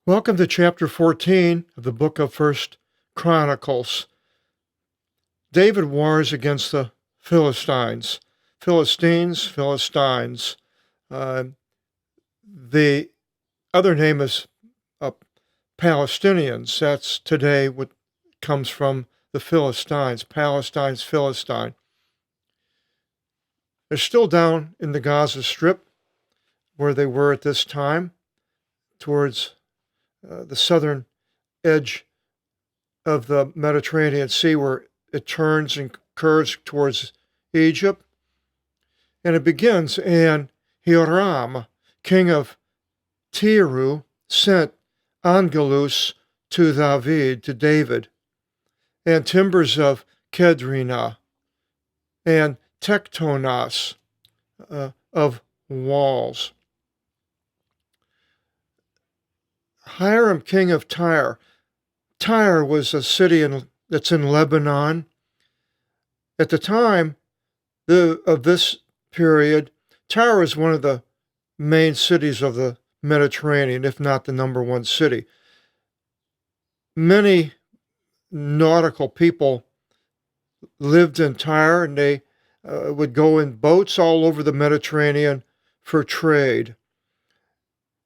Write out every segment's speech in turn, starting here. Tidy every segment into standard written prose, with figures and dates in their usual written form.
Welcome to chapter 14 of the book of First Chronicles. David wars against the Philistines. Philistines. The other name is Palestinians. That's today what comes from the Philistines. Philistine. They're still down in the Gaza Strip where they were at this time, towards the southern edge of the Mediterranean Sea, where it turns and curves towards Egypt. And it begins, and Hiram, king of Tyre, sent Angelus to David, and timbers of Kedrina, and tectonos of walls. Hiram, king of Tyre. Tyre was a city that's in Lebanon. At the time of this period, Tyre was one of the main cities of the Mediterranean, if not the number one city. Many nautical people lived in Tyre, and they would go in boats all over the Mediterranean for trade.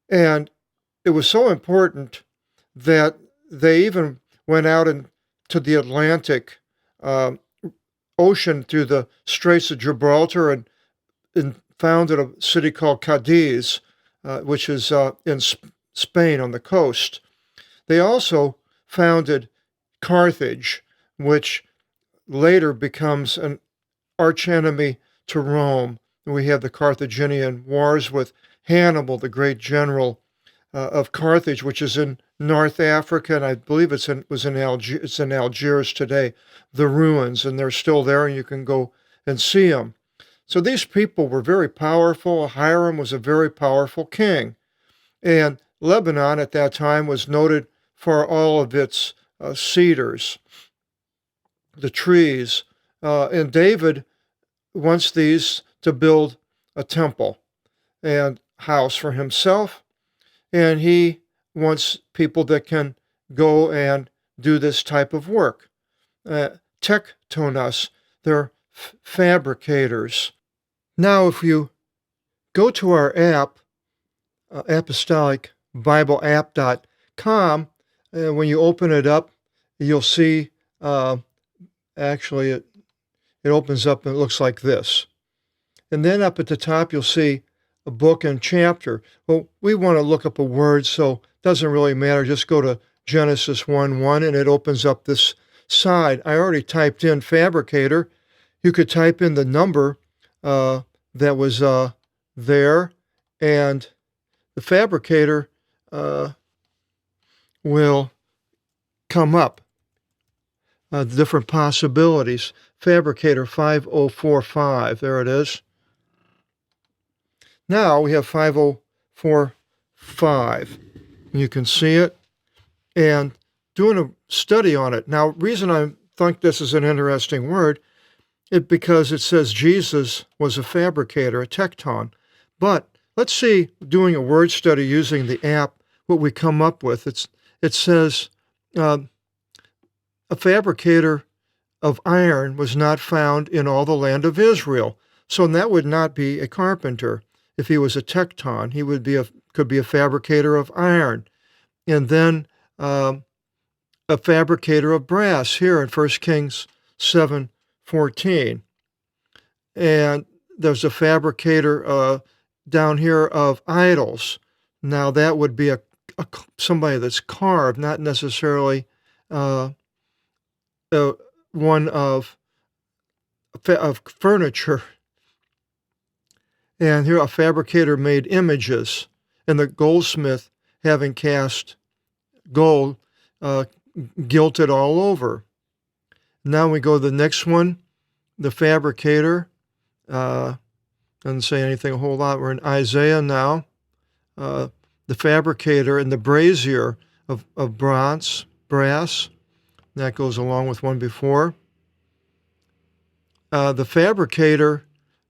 And it was so important that they even went out into the Atlantic Ocean through the Straits of Gibraltar and founded a city called Cadiz, which is in Spain on the coast. They also founded Carthage, which later becomes an archenemy to Rome. We have the Carthaginian Wars with Hannibal, the great general of Carthage, which is in North Africa, and I believe it's in Algiers today, the ruins, and they're still there, and you can go and see them. So these people were very powerful. Hiram was a very powerful king, and Lebanon at that time was noted for all of its cedars, the trees, and David wants these to build a temple and house for himself. And he wants people that can go and do this type of work. Tectonos, they're fabricators. Now, if you go to our app, Apostolic BibleApp.com, when you open it up, you'll see, actually, it opens up and it looks like this. And then up at the top, you'll see a book and chapter. Well, we want to look up a word, so it doesn't really matter. Just go to Genesis 1:1, and it opens up this side. I already typed in fabricator. You could type in the number that was there, and the fabricator will come up. The different possibilities. Fabricator 5045. There it is. Now we have 5045. You can see it, and doing a study on it. Now, reason I think this is an interesting word is because it says Jesus was a fabricator, a tecton. But let's see, doing a word study using the app, what we come up with. It says a fabricator of iron was not found in all the land of Israel. So that would not be a carpenter. If he was a tecton, he could be a fabricator of iron. And then a fabricator of brass here in 1 Kings 7:14. And there's a fabricator down here of idols. Now that would be somebody that's carved, not necessarily one of furniture. And here a fabricator made images, and the goldsmith, having cast gold, gilded all over. Now we go to the next one, the fabricator. Doesn't say anything a whole lot. We're in Isaiah now. The fabricator and the brazier of brass. That goes along with one before. The fabricator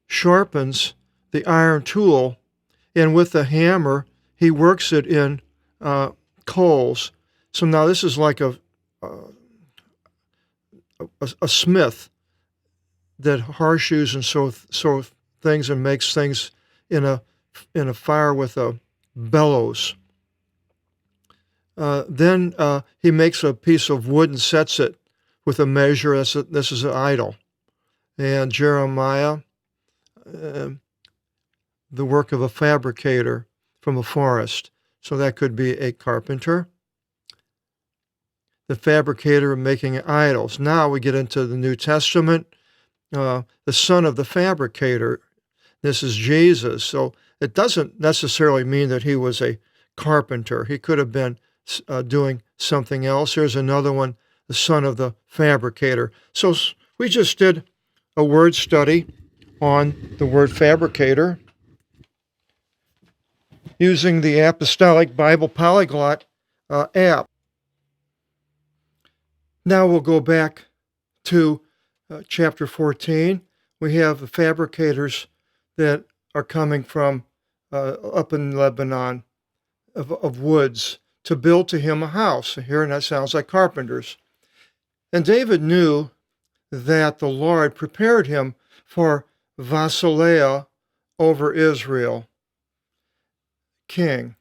sharpens the iron tool, and with the hammer, he works it in coals. So now this is like a smith that horseshoes and so things and makes things in a fire with a bellows. Then he makes a piece of wood and sets it with a measure. This is an idol. And Jeremiah, the work of a fabricator from a forest. So that could be a carpenter. The fabricator making idols. Now we get into the New Testament. The son of the fabricator. This is Jesus. So it doesn't necessarily mean that he was a carpenter. He could have been doing something else. Here's another one, the son of the fabricator. So we just did a word study on the word fabricator using the Apostolic Bible Polyglot app. Now we'll go back to chapter 14. We have the fabricators that are coming from up in Lebanon of woods to build to him a house. Here, and that sounds like carpenters. And David knew that the Lord prepared him for Basileia over Israel, king.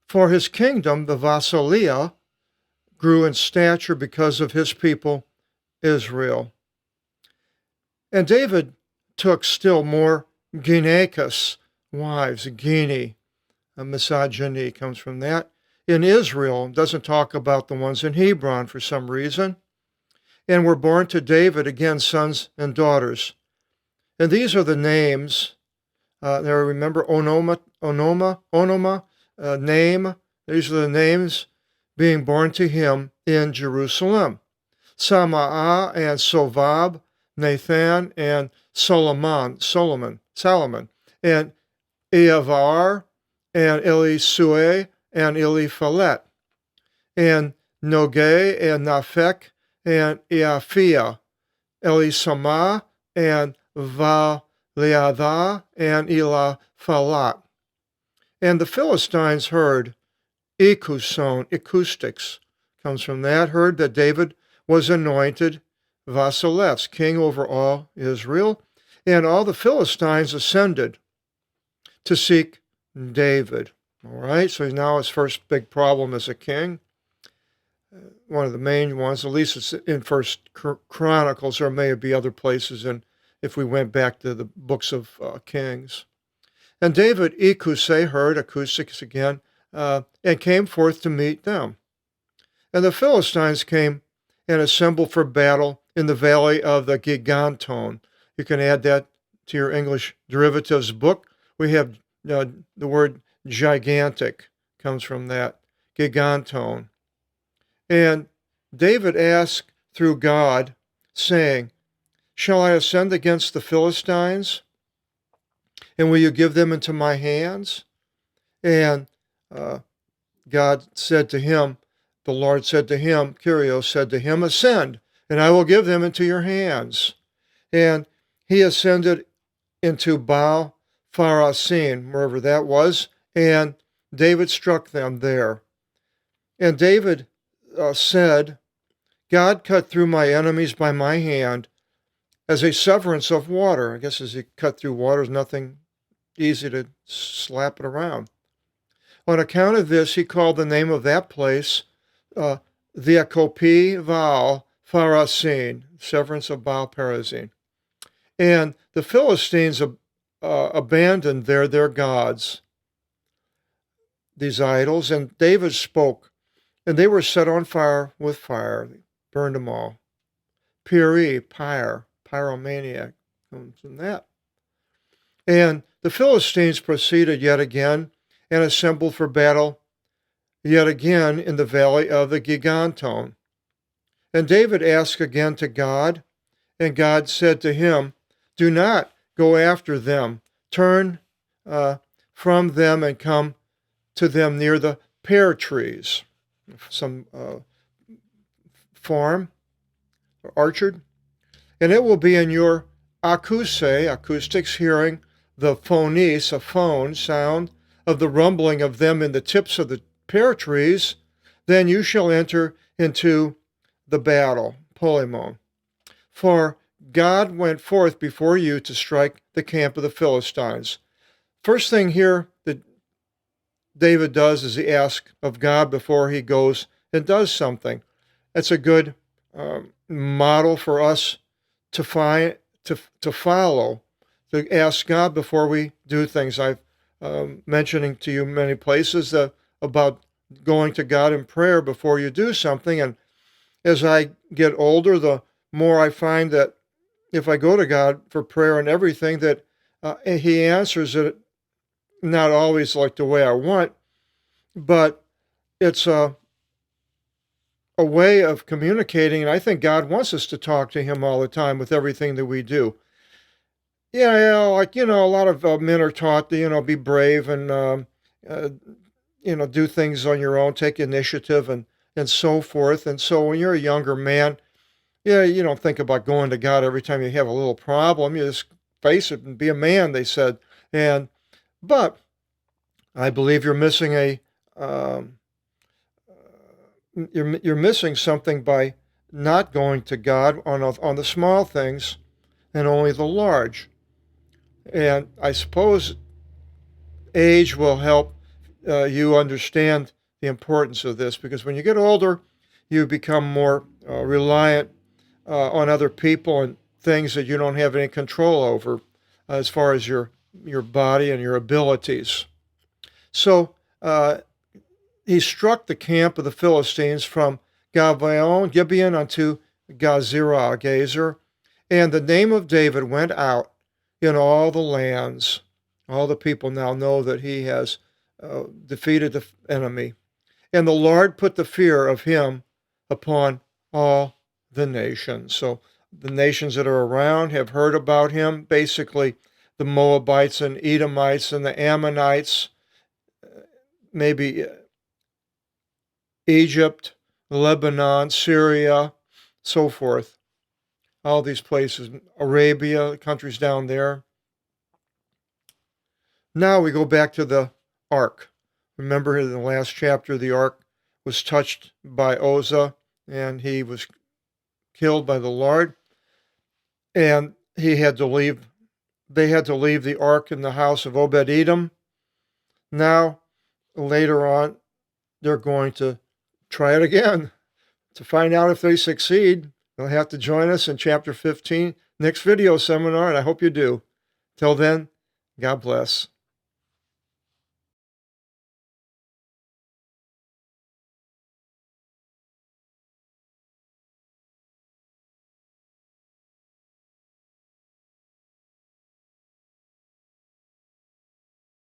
For his kingdom, the Basileia, grew in stature because of his people, Israel. And David took still more Ginecus wives, Guinea, misogyny comes from that. In Israel, doesn't talk about the ones in Hebron for some reason. And were born to David, again, sons and daughters. And these are the names. There, remember, Onoma, name. These are the names being born to him in Jerusalem. Samaah and Sovab, Nathan and Solomon, and Eavar and Elisue and Eliphalet, and Nogay and Naphek and Eaphia, Elisama and Valeadah and Eliphalet. And the Philistines heard, acoustics comes from that, heard that David was anointed Basileus, king over all Israel, and all the Philistines ascended to seek David. All right, so now his first big problem as a king. One of the main ones, at least it's in First Chronicles. There may be other places, and if we went back to the books of Kings. And David, heard, acoustics again, and came forth to meet them. And the Philistines came and assembled for battle in the valley of the Giganton. You can add that to your English derivatives book. We have the word gigantic comes from that, Giganton. And David asked through God, saying, "Shall I ascend against the Philistines? And will you give them into my hands?" And God said to him, the Lord said to him, Kyrios said to him, "Ascend, and I will give them into your hands." And he ascended into Baal Pharasim, wherever that was, and David struck them there. And David said, "God cut through my enemies by my hand as a severance of water." I guess as he cut through water, is nothing easy to slap it around. On account of this, he called the name of that place the Akopi Baal Pharasim, severance of Baal Perazim. And the Philistines abandoned their gods, these idols, and David spoke, and they were set on fire with fire, they burned them all. Pyromaniac comes from that. And the Philistines proceeded yet again and assembled for battle yet again in the valley of the Giganton. And David asked again to God, and God said to him, "Do not go after them. Turn from them and come to them near the pear trees." Some farm or orchard. "And it will be in your acoustics, hearing the phonis, a phone sound of the rumbling of them in the tips of the pear trees, then you shall enter into the battle. Polymon. For God went forth before you to strike the camp of the Philistines. First thing here that David does is he asks of God before he goes and does something. That's a good model for us to find to follow. To ask God before we do things. I've mentioning to you many places about going to God in prayer before you do something. And as I get older, the more I find that if I go to God for prayer and everything, that He answers it, not always like the way I want, but it's a way of communicating. And I think God wants us to talk to Him all the time with everything that we do. Yeah, a lot of men are taught to, be brave and, uh, do things on your own, take initiative and so forth. And so when you're a younger man, yeah, you don't think about going to God every time you have a little problem. You just face it and be a man, they said. But I believe you're missing um, you're missing something by not going to God on the small things and only the large. And I suppose age will help you understand the importance of this, because when you get older, you become more reliant on other people and things that you don't have any control over as far as your body and your abilities. So he struck the camp of the Philistines from Gibeon unto Gazer, and the name of David went out in all the lands. All the people now know that he has defeated the enemy. And the Lord put the fear of him upon all the nations. So the nations that are around have heard about him. Basically, the Moabites and Edomites and the Ammonites, maybe Egypt, Lebanon, Syria, so forth. All these places, Arabia, countries down there. Now we go back to the ark. Remember in the last chapter, the ark was touched by Uzzah, and he was killed by the Lord. And they had to leave the ark in the house of Obed-Edom. Now, later on, they're going to try it again. To find out if they succeed, they'll have to join us in chapter 15, next video seminar, and I hope you do. Till then, God bless.